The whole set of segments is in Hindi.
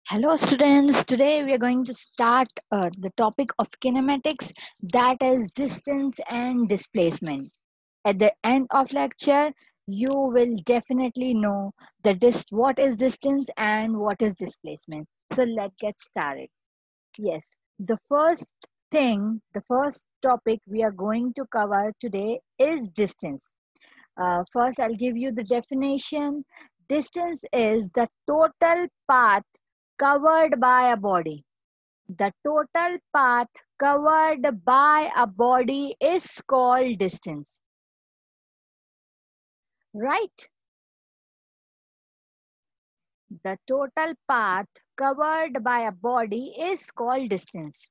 Hello students, today we are going to start the topic of kinematics, that is distance and displacement. At the end of lecture, you will definitely know what is distance and what is displacement. So let's get started. Yes, the first topic we are going to cover today is distance. First, I'll give you the definition. Distance is the total path covered by a body. The total path covered by a body is called distance. Right? The total path covered by a body is called distance.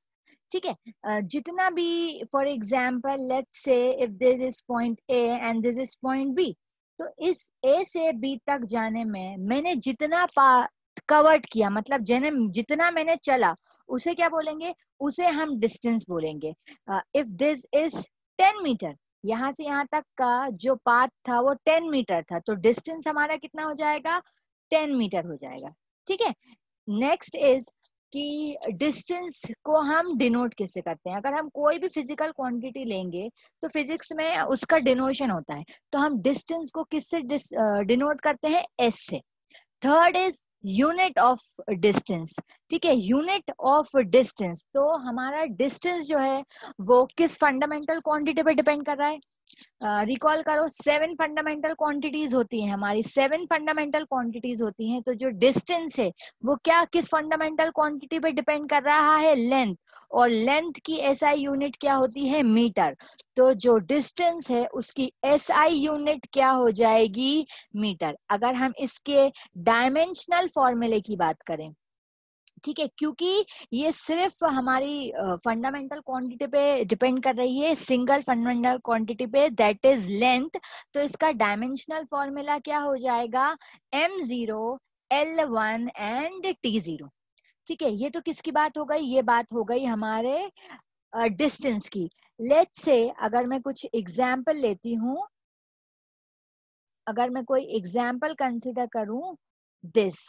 ठीक है, जितना भी for example let's say if this is point A and this is point B, तो इस ए से बी तक जाने में मैंने जितना पाथ कवर्ड किया, मतलब जितना मैंने चला, उसे क्या बोलेंगे? उसे हम डिस्टेंस बोलेंगे. इफ दिस इज 10 मीटर, यहाँ से यहाँ तक का जो पाथ था वो 10 मीटर था, तो डिस्टेंस हमारा कितना हो जाएगा? 10 मीटर हो जाएगा. ठीक है. नेक्स्ट इज कि डिस्टेंस को हम डिनोट किससे करते हैं? अगर हम कोई भी फिजिकल क्वांटिटी लेंगे तो फिजिक्स में उसका डिनोशन होता है, तो हम डिस्टेंस को किससे डिनोट करते हैं? एस से. Third is unit of distance. ठीक है, यूनिट ऑफ डिस्टेंस. तो हमारा डिस्टेंस जो है वो किस फंडामेंटल क्वांटिटी पे डिपेंड कर रहा है? रिकॉल करो, 7 फंडामेंटल क्वांटिटीज होती हैं हमारी, 7 फंडामेंटल क्वांटिटीज होती हैं. तो जो डिस्टेंस है वो क्या किस फंडामेंटल क्वांटिटी पे डिपेंड कर रहा है? लेंथ. और लेंथ की एसआई यूनिट क्या होती है? मीटर. तो जो डिस्टेंस है उसकी एसआई यूनिट क्या हो जाएगी? मीटर. अगर हम इसके डायमेंशनल फॉर्मूले की बात करें, ठीक है, क्योंकि ये सिर्फ हमारी फंडामेंटल क्वांटिटी पे डिपेंड कर रही है, सिंगल फंडामेंटल क्वांटिटी पे, दैट इज लेंथ. तो इसका डायमेंशनल फॉर्मूला क्या हो जाएगा? m0 l1 and t0. ठीक है, ये तो किसकी बात हो गई? ये बात हो गई हमारे डिस्टेंस की. लेट्स से अगर मैं कुछ एग्जाम्पल लेती हूँ, अगर मैं कोई एग्जाम्पल कंसिडर करूं दिस,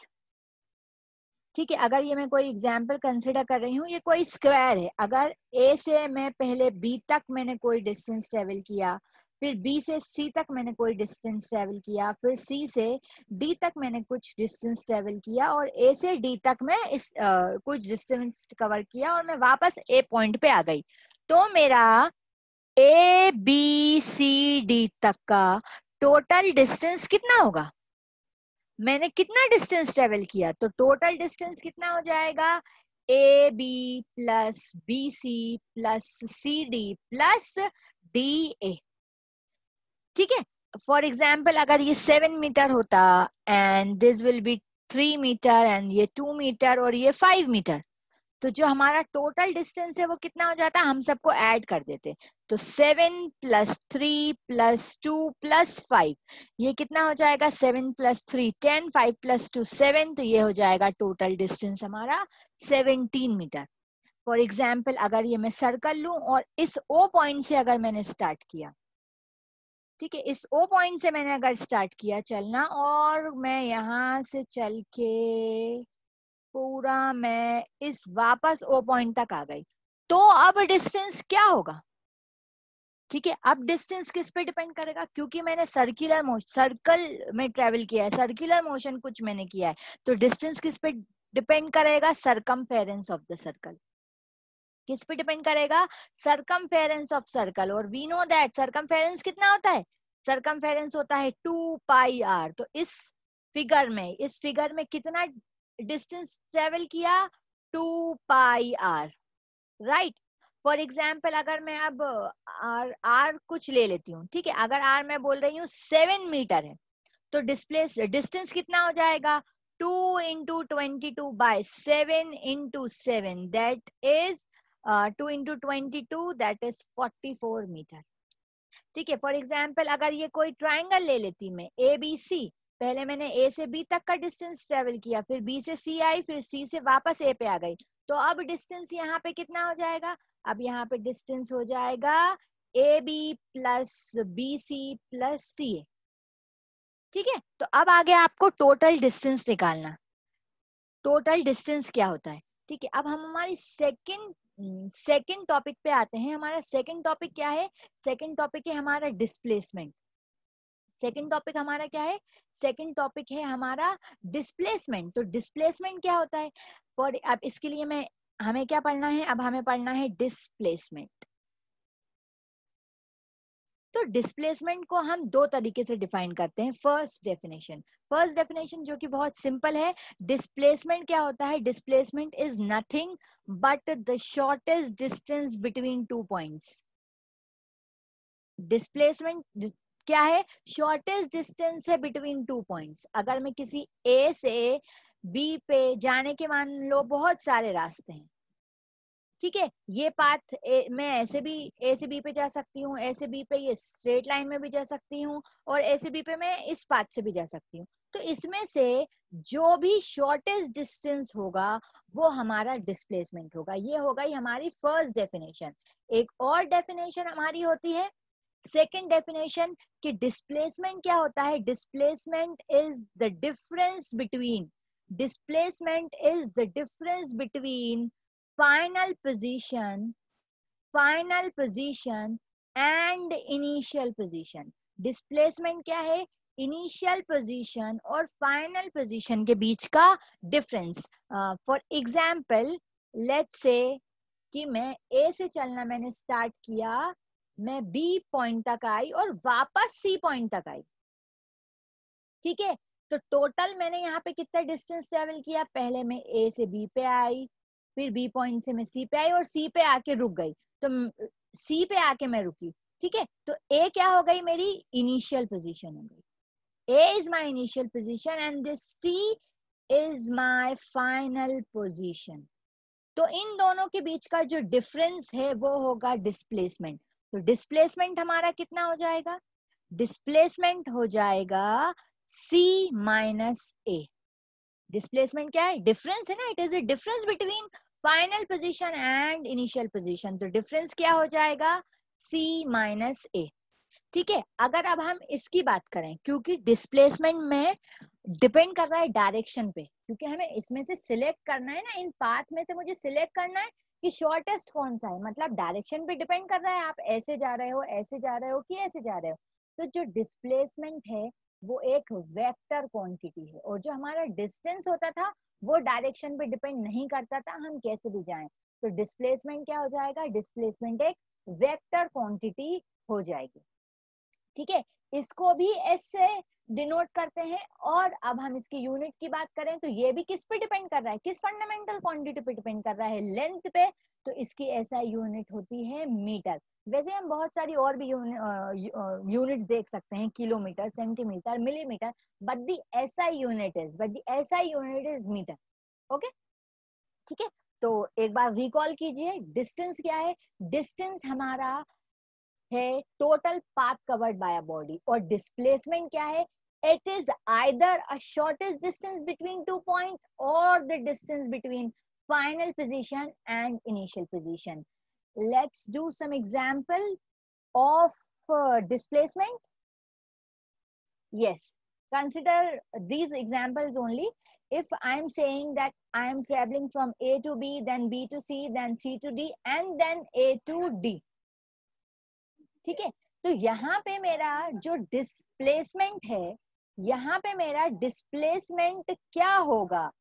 ठीक है, अगर ये मैं कोई एग्जाम्पल कंसिडर कर रही हूँ, ये कोई स्क्वायर है. अगर ए से मैं पहले बी तक मैंने कोई डिस्टेंस ट्रेवल किया, फिर बी से सी तक मैंने कोई डिस्टेंस ट्रेवल किया, फिर सी से डी तक मैंने कुछ डिस्टेंस ट्रेवल किया, और ए से डी तक मैं कुछ डिस्टेंस कवर किया, और मैं वापस ए पॉइंट पे आ गई. तो मेरा ए बी सी डी तक का टोटल डिस्टेंस कितना होगा? मैंने कितना डिस्टेंस ट्रेवल किया? तो टोटल डिस्टेंस कितना हो जाएगा? A B plus B C plus C D plus D A. ठीक है. फॉर एग्जाम्पल अगर ये 7 मीटर होता and this will be 3 metre and ये 2 मीटर और ये 5 मीटर, तो जो हमारा टोटल डिस्टेंस है वो कितना हो जाता है? हम सबको ऐड कर देते. तो 7 प्लस 3 प्लस 2 प्लस 5, ये कितना हो जाएगा? 7 प्लस 3 10, 5 प्लस 2 7, तो ये हो जाएगा टोटल डिस्टेंस हमारा 17 मीटर. फॉर एग्जाम्पल अगर ये मैं सर्कल लूं और इस ओ पॉइंट से अगर मैंने स्टार्ट किया, ठीक है, इस ओ पॉइंट से मैंने अगर स्टार्ट किया चलना, और मैं यहां से चल के पूरा मैं इस वापस ओ पॉइंट तक आ गई, तो अब डिस्टेंस क्या होगा? ठीक है, अब डिस्टेंस किस पे डिपेंड करेगा? क्योंकि मैंने सर्कल में ट्रेवल किया है, सर्कुलर मोशन कुछ मैंने किया है, तो डिस्टेंस किस पे डिपेंड करेगा? Circumference of the circle. किस पे डिपेंड करेगा? Circumference of circle. और वी नो दैट सरकमफेरेंस कितना होता है? सरकमफेरेंस होता है 2 पाई आर. तो इस फिगर में कितना डिस्टेंस ट्रेवल किया? 2 pi are. Right. For example अगर मैं अब आर कुछ ले लेती हूँ, ठीक है, अगर आर मैं बोल रही हूँ 7 मीटर है, तो डिस्टेंस कितना हो जाएगा? 2 into 22 by 7 into 7, that is 2 into 22, that is 44 metre. ठीक है. फॉर एग्जाम्पल अगर ये कोई ट्राइंगल ले लेती मैं ए बी सी, पहले मैंने ए से बी तक का डिस्टेंस ट्रेवल किया, फिर बी से सी आई, फिर सी से वापस ए पे आ गई, तो अब डिस्टेंस यहाँ पे कितना हो जाएगा? अब यहाँ पे डिस्टेंस हो जाएगा A B plus B C plus C A. ठीक है. तो अब आगे आपको टोटल डिस्टेंस निकालना. टोटल डिस्टेंस क्या होता है। ठीक है, अब हम हमारी सेकंड टॉपिक पे आते हैं। हमारा सेकंड टॉपिक क्या है? सेकंड टॉपिक है हमारा डिस्प्लेसमेंट। सेकंड टॉपिक हमारा क्या है? सेकंड टॉपिक है हमारा डिस्प्लेसमेंट। तो डिस्प्लेसमेंट क्या होता है? और अब इसके लिए हमें क्या पढ़ना है? अब हमें पढ़ना है डिस्प्लेसमेंट। तो डिस्प्लेसमेंट को हम दो तरीके से डिफाइन करते हैं। फर्स्ट डेफिनेशन जो कि बहुत सिंपल है। डिस्प्लेसमेंट क्या होता है? Displacement is nothing but the shortest distance between two points. Displacement क्या है? शॉर्टेस्ट डिस्टेंस है बिटवीन टू पॉइंट्स। अगर मैं किसी ए से बी पे जाने के, मान लो बहुत सारे रास्ते हैं, ठीक है, ये पाथ मैं ऐसे भी ए से बी पे जा सकती हूँ, ए से बी पे ये स्ट्रेट लाइन में भी जा सकती हूँ, और ए से बी पे मैं इस पाथ से भी जा सकती हूँ। तो इसमें से जो भी शॉर्टेस्ट डिस्टेंस होगा वो हमारा डिस्प्लेसमेंट होगा। ये होगा ही हमारी फर्स्ट डेफिनेशन। एक और डेफिनेशन हमारी होती है सेकेंड डेफिनेशन कि डिस्प्लेसमेंट क्या होता है? Displacement is the difference between final position and initial position। Displacement क्या है? इनिशियल पोजीशन और फाइनल पोजीशन के बीच का डिफरेंस। फॉर एग्जाम्पल लेट्स से कि मैं ए से चलना मैंने स्टार्ट किया, मैं बी पॉइंट तक आई और वापस सी पॉइंट तक आई। ठीक है, तो टोटल मैंने यहाँ पे कितना डिस्टेंस ट्रेवल किया? पहले मैं ए से बी पे आई, फिर बी पॉइंट से मैं सी पे आई और सी पे आके रुक गई। तो सी पे आके मैं रुकी। ठीक है, तो ए क्या हो गई? मेरी इनिशियल पोजीशन हो गई। A is my initial position and this C is my final position. तो इन दोनों के बीच का जो डिफरेंस है वो होगा डिस्प्लेसमेंट। तो डिस्प्लेसमेंट हमारा कितना हो जाएगा? डिस्प्लेसमेंट हो जाएगा C माइनस ए। डिस्प्लेसमेंट क्या है? डिफरेंस है ना, it is a difference between final position and initial position. तो डिफरेंस क्या हो जाएगा? C माइनस ए। ठीक है, अगर अब हम इसकी बात करें, क्योंकि डिस्प्लेसमेंट में डिपेंड कर रहा है डायरेक्शन पे, क्योंकि हमें इसमें से सिलेक्ट करना है ना, इन पाथ में से मुझे सिलेक्ट करना है कि शॉर्टेस्ट कौन सा है। मतलब डायरेक्शन पे डिपेंड कर रहा है, आप ऐसे जा रहे हो, ऐसे जा रहे हो कि ऐसे जा रहे हो। तो जो डिस्प्लेसमेंट है वो एक वेक्टर क्वांटिटी है, और जो हमारा डिस्टेंस होता था वो डायरेक्शन पे डिपेंड नहीं करता था, हम कैसे भी जाएं। तो डिस्प्लेसमेंट क्या हो जाएगा? डिस्प्लेसमेंट एक वेक्टर क्वांटिटी हो जाएगी। ठीक है, इसको भी एस से डिनोट करते हैं। और अब हम इसकी यूनिट की बात करें तो ये भी किस पे डिपेंड कर रहा है? किस फंडामेंटल क्वांटिटी पे डिपेंड कर रहा है? लेंथ पे। तो इसकी एसआई यूनिट होती है मीटर। वैसे हम बहुत सारी और भी यूनिट्स देख सकते हैं, kilometre, centimetre, millimetre, but the SI unit is metre. Okay, ठीक है। तो एक बार रिकॉल कीजिए, डिस्टेंस क्या है? डिस्टेंस हमारा है total path covered by a body, और डिस्प्लेसमेंट क्या है? It is either a shortest distance between two point और the distance between final position and initial position. Let's do some example of displacement. Yes, consider these examples only. If I am saying that I am traveling from A to B, then B to C, then C to D, and then A to D. ठीक है, तो यहाँ पे मेरा जो डिस्प्लेसमेंट है, यहाँ पे मेरा डिस्प्लेसमेंट क्या होगा?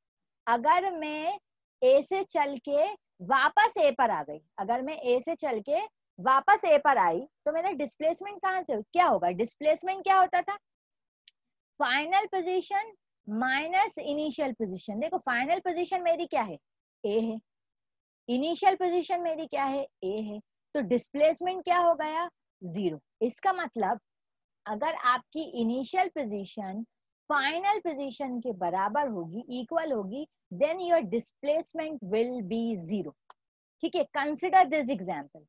अगर मैं ए से चल के वापस ए पर आ गई, अगर मैं ए से चल के वापस ए पर आई, तो मेरा डिस्प्लेसमेंट कहाँ से क्या होगा? डिस्प्लेसमेंट क्या होता था? Final position minus initial position. देखो, फाइनल पोजीशन मेरी क्या है? ए है। इनिशियल पोजीशन मेरी क्या है? ए है। तो डिस्प्लेसमेंट क्या हो गया? 0। इसका मतलब अगर आपकी इनिशियल पोजीशन फाइनल पोजीशन के बराबर होगी, इक्वल होगी, then your displacement will be 0। ठीक है, consider this example.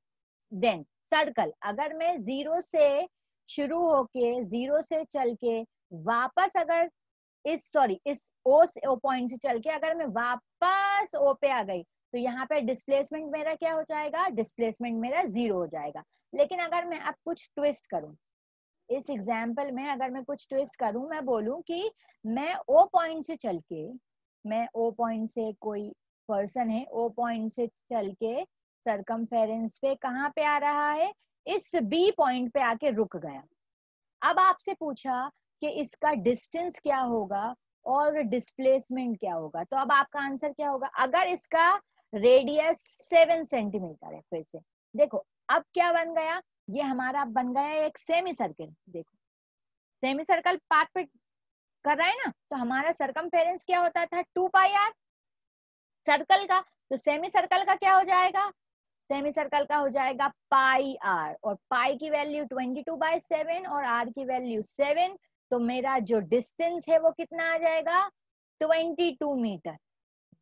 Then circle, अगर मैं 0 से शुरू होके 0 से चल के वापस अगर इस ओ पॉइंट से चल के अगर मैं वापस ओ पे आ गई, तो यहाँ पे डिस्प्लेसमेंट मेरा क्या हो जाएगा? डिस्प्लेसमेंट मेरा 0 हो जाएगा। लेकिन अगर मैं अब कुछ ट्विस्ट करूं, इस एग्जाम्पल में अगर मैं कुछ ट्विस्ट करूं, मैं बोलूं कि मैं ओ पॉइंट से चल के मैं ओ पॉइंट से, कोई पर्सन है ओ पॉइंट से चल के सरकमफेरेंस पे कहाँ पे आ रहा है, इस बी पॉइंट पे आके रुक गया। अब आपसे पूछा कि इसका डिस्टेंस क्या होगा और डिस्प्लेसमेंट क्या होगा, तो अब आपका आंसर क्या होगा? अगर इसका रेडियस 7 सेंटीमीटर है, फिर से देखो अब क्या बन गया, ये हमारा बन गया एक सेमी सर्कल। देखो सेमी सर्कल पाथ पे कर रहा है ना, तो हमारा सरकमफेरेंस क्या होता था 2 पाई आर सर्कल का, तो सेमी सर्कल का क्या हो जाएगा, सेमी सर्कल का हो जाएगा पाई आर, और पाई की वैल्यू 22/7 और आर की वैल्यू 7, तो मेरा जो डिस्टेंस है वो कितना आ जाएगा 22 मीटर।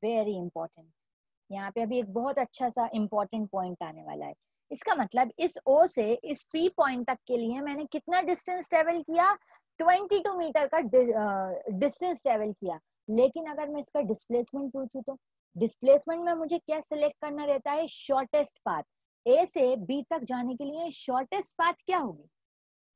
वेरी इंपॉर्टेंट, यहाँ पे अभी एक बहुत अच्छा सा इंपॉर्टेंट पॉइंट आने वाला है। इसका मतलब इस ओ से इस पी पॉइंट तक के लिए मैंने कितना डिस्टेंस ट्रेवल किया, 22 मीटर का डिस्टेंस ट्रेवल किया। लेकिन अगर मैं इसका डिस्प्लेसमेंट पूछूं तो डिस्प्लेसमेंट में मुझे क्या सिलेक्ट करना रहता है, शॉर्टेस्ट पाथ। ए से बी तक जाने के लिए शॉर्टेस्ट पाथ क्या होगी,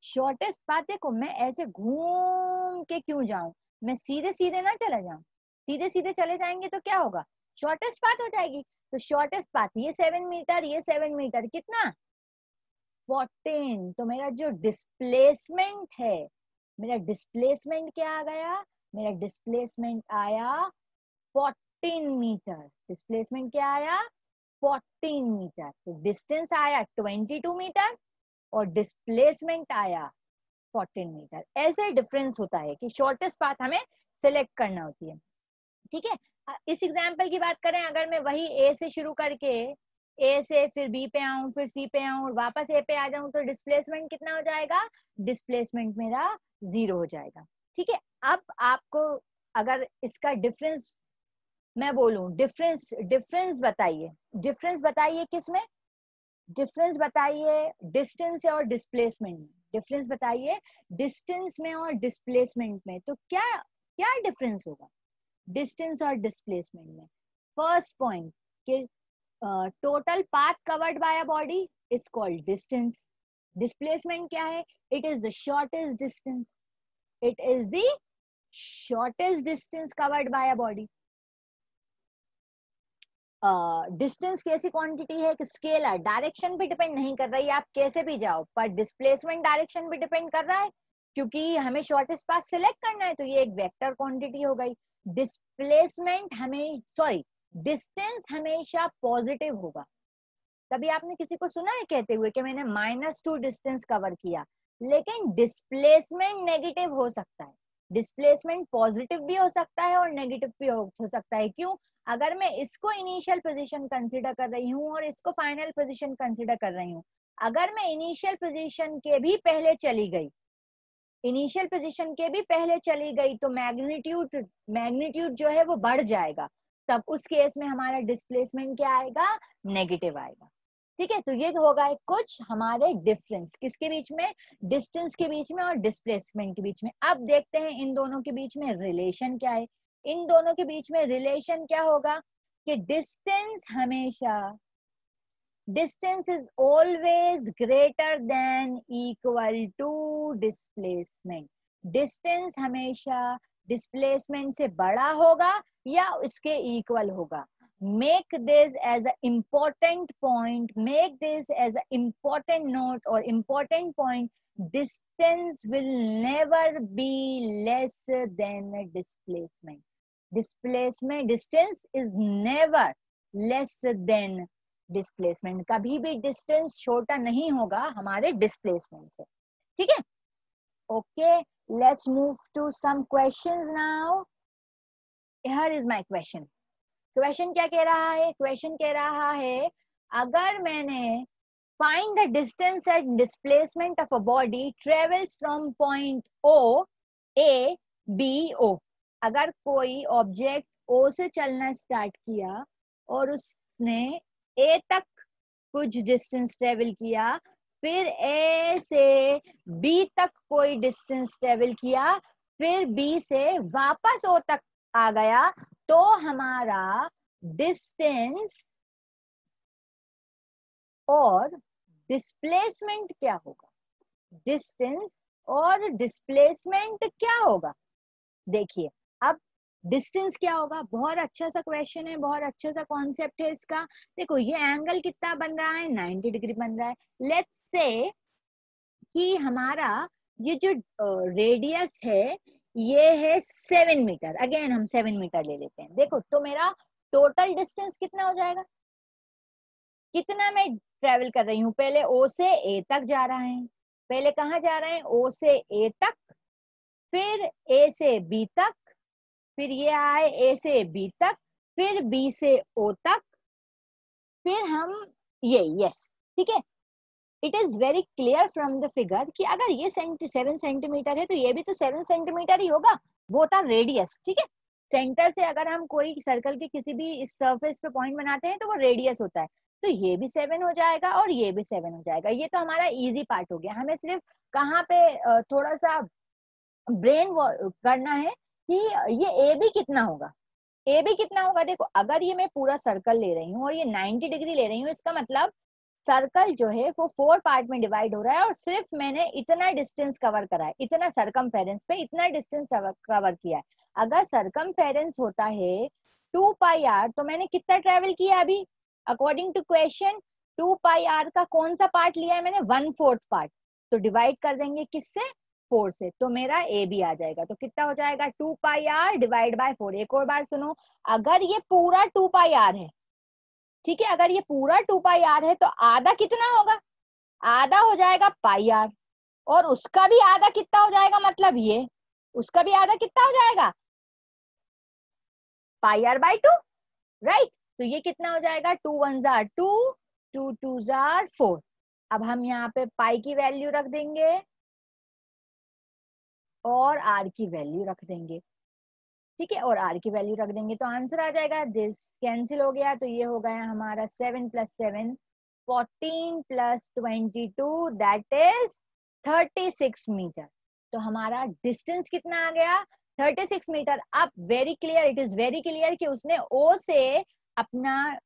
शॉर्टेस्ट पाथ देखो मैं ऐसे घूम के क्यों जाऊं, मैं सीधे सीधे ना चला जाऊं, सीधे सीधे चले जाएंगे तो क्या होगा, शॉर्टेस्ट पाथ हो जाएगी। तो शॉर्टेस्ट पाथ ये 7 मीटर, ये 7 मीटर, कितना 14, तो मेरा जो डिस्प्लेसमेंट है, मेरा डिस्प्लेसमेंट क्या आ गया, मेरा डिस्प्लेसमेंट आया 14 मीटर। डिस्प्लेसमेंट क्या आया 14 मीटर, तो डिस्टेंस आया 22 मीटर और डिस्प्लेसमेंट आया 14 मीटर। ऐसे डिफरेंस होता है कि शॉर्टेस्ट पाथ हमें सिलेक्ट करना होती है। ठीक है, इस एग्जाम्पल की बात करें, अगर मैं वही ए से शुरू करके ए से फिर बी पे आऊं, फिर सी पे आऊं और वापस ए पे आ जाऊं, तो डिस्प्लेसमेंट कितना हो जाएगा, डिस्प्लेसमेंट मेरा 0 हो जाएगा। ठीक है, अब आपको अगर इसका डिफरेंस मैं बोलूं, डिफरेंस डिफरेंस बताइए, डिफरेंस बताइए किसमें, डिफरेंस बताइए डिस्टेंस और डिस्प्लेसमेंट में, डिफरेंस बताइए डिस्टेंस में और डिस्प्लेसमेंट में, तो क्या क्या डिफरेंस होगा डिस्टेंस और डिस्प्लेसमेंट में। फर्स्ट पॉइंट कि total path covered by a body is called distance. Displacement क्या है, it is the shortest distance, it is the shortest distance covered by a body. Distance कैसी क्वांटिटी है कि स्केलर, डायरेक्शन पे डिपेंड नहीं कर रही है, आप कैसे भी जाओ, पर डिस्प्लेसमेंट डायरेक्शन पे डिपेंड कर रहा है, क्योंकि हमें शॉर्टेस्ट पाथ सिलेक्ट करना है, तो ये एक वेक्टर क्वांटिटी हो गई। डिस्प्लेसमेंट हमें सॉरी डिस्टेंस हमेशा पॉजिटिव होगा। कभी आपने किसी को सुना है कहते हुए कि मैंने -2 डिस्टेंस कवर किया, लेकिन डिस्प्लेसमेंट नेगेटिव हो सकता है, डिस्प्लेसमेंट पॉजिटिव भी हो सकता है और नेगेटिव भी हो सकता है। क्यों, अगर मैं इसको इनिशियल पोजीशन कंसीडर कर रही हूँ और इसको फाइनल पोजीशन कंसीडर कर रही हूँ, अगर मैं इनिशियल पोजीशन के भी पहले चली गई, इनिशियल पोजीशन के भी पहले चली गई, तो मैग्नीट्यूड जो है वो बढ़ जाएगा, तब उस केस में हमारा डिस्प्लेसमेंट क्या आएगा, नेगेटिव आएगा। ठीक है, तो ये होगा कुछ हमारे डिफरेंस किसके बीच में, डिस्टेंस के बीच में और डिस्प्लेसमेंट के बीच में। अब देखते हैं इन दोनों के बीच में रिलेशन क्या है। इन दोनों के बीच में रिलेशन क्या होगा कि distance is always greater than equal to displacement. Distance हमेशा डिस्प्लेसमेंट से बड़ा होगा या उसके इक्वल होगा। Make this as an important point, make this as an important note or important point. Distance will never be less than displacement. Distance is never less than displacement. कभी भी distance छोटा नहीं होगा हमारे displacement से। ठीक है, okay, let's move to some questions now. Here is my question. Question क्या कह रहा है, क्वेश्चन कह रहा है अगर मैंने find the distance and displacement of a body travels from point O A B O, अगर कोई ऑब्जेक्ट ओ से चलना स्टार्ट किया और उसने ए तक कुछ डिस्टेंस ट्रेवल किया, फिर ए से बी तक कोई डिस्टेंस ट्रेवल किया, फिर बी से वापस ओ तक आ गया, तो हमारा डिस्टेंस और डिस्प्लेसमेंट क्या होगा, डिस्टेंस और डिस्प्लेसमेंट क्या होगा। देखिए अब डिस्टेंस क्या होगा? बहुत अच्छा सा क्वेश्चन है, बहुत अच्छा सा कॉन्सेप्ट है इसका। देखो ये एंगल कितना बन रहा है, 90 डिग्री बन रहा है। लेट्स से कि हमारा ये जो रेडियस है ये है 7 मीटर। अगेन हम 7 मीटर ले लेते हैं। देखो तो मेरा टोटल डिस्टेंस कितना हो जाएगा, कितना मैं ट्रेवल कर रही हूँ। पहले ओ से ए तक जा रहा है, पहले कहाँ जा रहे हैं, ओ से ए तक, फिर ए से बी तक, फिर ये आए ए से बी तक, फिर बी से ओ तक, फिर हम ये यस, ठीक है। It is very clear from the figure कि अगर ये 7 सेंटीमीटर है तो ये भी तो 7 सेंटीमीटर ही होगा, वो था रेडियस, ठीक है। सेंटर से अगर हम कोई सर्कल के किसी भी सरफेस पे पॉइंट बनाते हैं तो वो रेडियस होता है, तो ये भी 7 हो जाएगा और ये भी 7 हो जाएगा। ये तो हमारा इजी पार्ट हो गया। हमें सिर्फ कहाँ पे थोड़ा सा ब्रेन करना है कि ये ए भी कितना होगा, ए भी कितना होगा। देखो अगर ये मैं पूरा सर्कल ले रही हूँ और ये 90 डिग्री ले रही हूँ, इसका मतलब सर्कल जो है वो 4 पार्ट में डिवाइड हो रहा है और सिर्फ मैंने इतना डिस्टेंस कवर करा है, इतना सरकमफेरेंस पे इतना डिस्टेंस कवर किया है। अगर सरकमफेरेंस होता है 2 पाई आर तो मैंने कितना ट्रेवल किया अभी, according to question 2 pi r का कौन सा पार्ट लिया है मैंने, 1/4 पार्ट। तो डिवाइड कर देंगे किससे, 4 से, तो मेरा ए भी आ जाएगा। तो कितना हो जाएगा, 2 पाई आर डिवाइड बाय 4। एक और बार सुनो, अगर ये पूरा 2 पाई आर है, ठीक है, अगर ये पूरा 2 पाई आर है तो आधा कितना होगा, आधा हो जाएगा पाई आर, और उसका भी आधा कितना हो जाएगा, मतलब ये उसका भी आधा कितना हो जाएगा, पाई आर बाई 2, राइट। तो ये कितना हो जाएगा, 2 1 जार 2, 2 2 जार 4। अब हम यहाँ पे पाई की वैल्यू रख देंगे और आर की वैल्यू रख देंगे, ठीक है, और आर की वैल्यू रख देंगे तो आंसर आ जाएगा। दिस कैंसिल हो गया तो ये हो गया हमारा 7 + 7 14 + 22 दैट इज 36 मीटर। तो हमारा डिस्टेंस कितना आ गया, 36 मीटर। अब very clear, it is very clear कि उसने ओ से अपना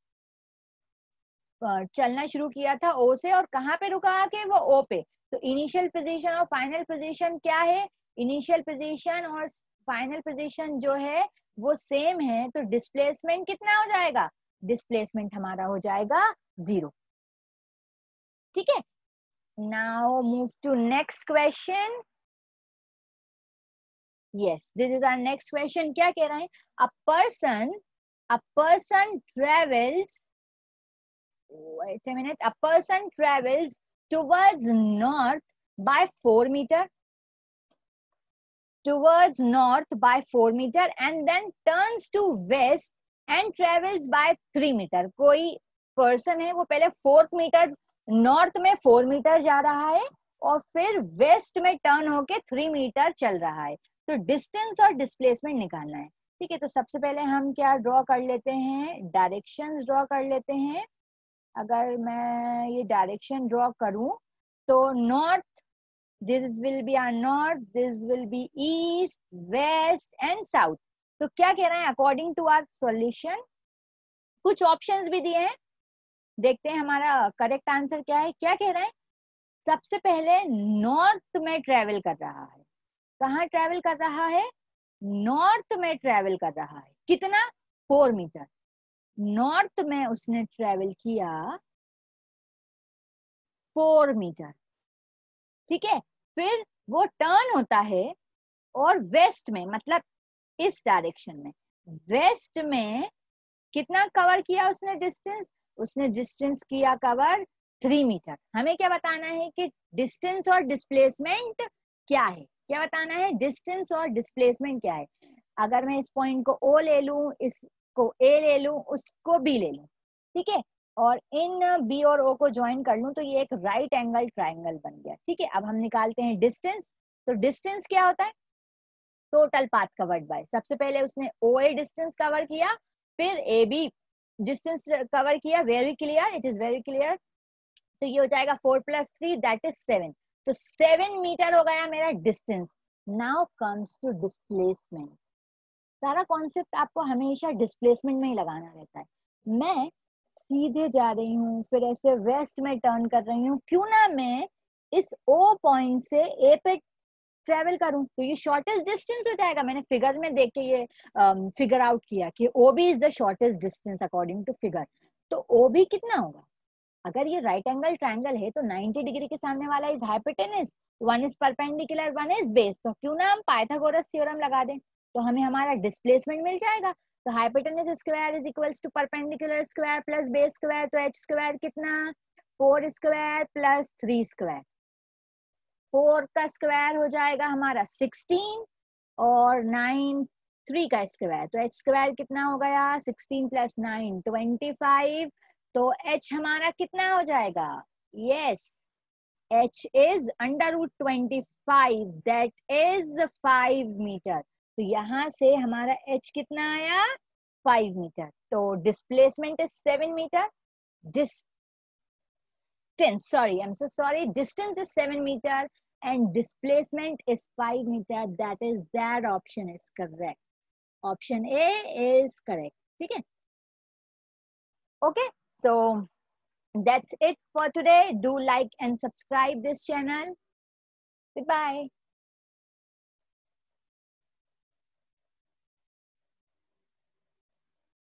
चलना शुरू किया था, ओ से, और कहाँ पे रुका आके, वो ओ पे। तो इनिशियल पोजीशन और फाइनल पोजीशन क्या है, इनिशियल पोजीशन और फाइनल पोजीशन जो है वो सेम है, तो डिस्प्लेसमेंट कितना हो जाएगा, डिस्प्लेसमेंट हमारा हो जाएगा 0, ठीक है। Now move to next question. Yes, this is our next question. क्या कह रहा है, a person travels, wait a minute, a person travels towards north by 4 meter, towards north by 4 meter and then turns to west and travels by 3 meter। कोई पर्सन है वो पहले 4 मीटर नॉर्थ में 4 मीटर जा रहा है और फिर वेस्ट में टर्न होके 3 मीटर चल रहा है। तो डिस्टेंस और डिस्प्लेसमेंट निकालना है, ठीक है। तो सबसे पहले हम क्या ड्रॉ कर लेते हैं, डायरेक्शंस ड्रॉ कर लेते हैं। अगर मैं ये डायरेक्शन ड्रॉ करूं तो north, this will be our north, this will be east, west and south. तो क्या कह रहे हैं, अकॉर्डिंग टू आवर सॉल्यूशन कुछ ऑप्शंस भी दिए हैं, देखते हैं हमारा करेक्ट आंसर क्या है। क्या कह रहे हैं, सबसे पहले नॉर्थ में ट्रेवल कर रहा है, कहाँ ट्रेवल कर रहा है, नॉर्थ में ट्रेवल कर रहा है, कितना, 4 मीटर। नॉर्थ में उसने ट्रेवल किया 4 मीटर, ठीक है। फिर वो टर्न होता है और वेस्ट में, मतलब इस डायरेक्शन में, वेस्ट में कितना कवर किया उसने डिस्टेंस, उसने डिस्टेंस किया कवर 3 मीटर। हमें क्या बताना है कि डिस्टेंस और डिस्प्लेसमेंट क्या है, क्या बताना है, डिस्टेंस और डिस्प्लेसमेंट क्या है। अगर मैं इस पॉइंट को ओ ले लूं, इसको ए ले लूं, उसको बी ले लूं, ठीक है, और इन बी और ओ को ज्वाइन कर लूं तो ये एक राइट एंगल ट्राइंगल बन गया, ठीक है। अब हम निकालते हैं डिस्टेंस। तो डिस्टेंस क्या होता है, टोटल पाथ कवर्ड बाय, सबसे पहले उसने ओ ए डिस्टेंस कवर किया, फिर ए बी डिस्टेंस कवर किया, very clear, it is very clear. तो ये हो जाएगा 4 + 3 दैट इज 7। तो 7 मीटर हो गया मेरा distance. Now comes to displacement. सारा कॉन्सेप्ट आपको हमेशा डिस्प्लेसमेंट में ही लगाना रहता है। मैं सीधे जा रही हूँ, फिर ऐसे वेस्ट में टर्न कर रही हूँ, क्यों ना मैं इस ओ पॉइंट से ए पे ट्रेवल करूं, तो ये शॉर्टेस्ट डिस्टेंस हो जाएगा। मैंने फिगर में देख के ये फिगर आउट किया कि OB is the shortest distance according to figure. तो OB कितना होगा? अगर ये राइट एंगल ट्रायंगल है तो 90 डिग्री के सामने वाला is hypotenuse, one is perpendicular, one is base. तो क्यों ना हम पाइथागोरस थ्योरम लगा दें, तो हमें हमारा डिस्प्लेसमेंट मिल जाएगा। तो hypotenuse square is equals to perpendicular square plus base square. तो h स्क्वायर कितना? 4 स्क्वायर प्लस 3 स्क्वायर। 4 का स्क्वायर हो जाएगा हमारा 16 और 9 3 का स्क्वायर। तो h स्क्वायर कितना हो गया? 16 प्लस 9 25। तो h हमारा कितना हो जाएगा? Yes, h is under root 25, that is 5 metre. तो यहाँ से हमारा h कितना आया? 5 मीटर। तो displacement is 7 metre, distance, sorry, I'm so sorry, distance is 7 meter and displacement is 5 meter. That option is correct. Option A is correct. ठीक है? Okay, so that's it for today. Do like and subscribe this channel. Goodbye.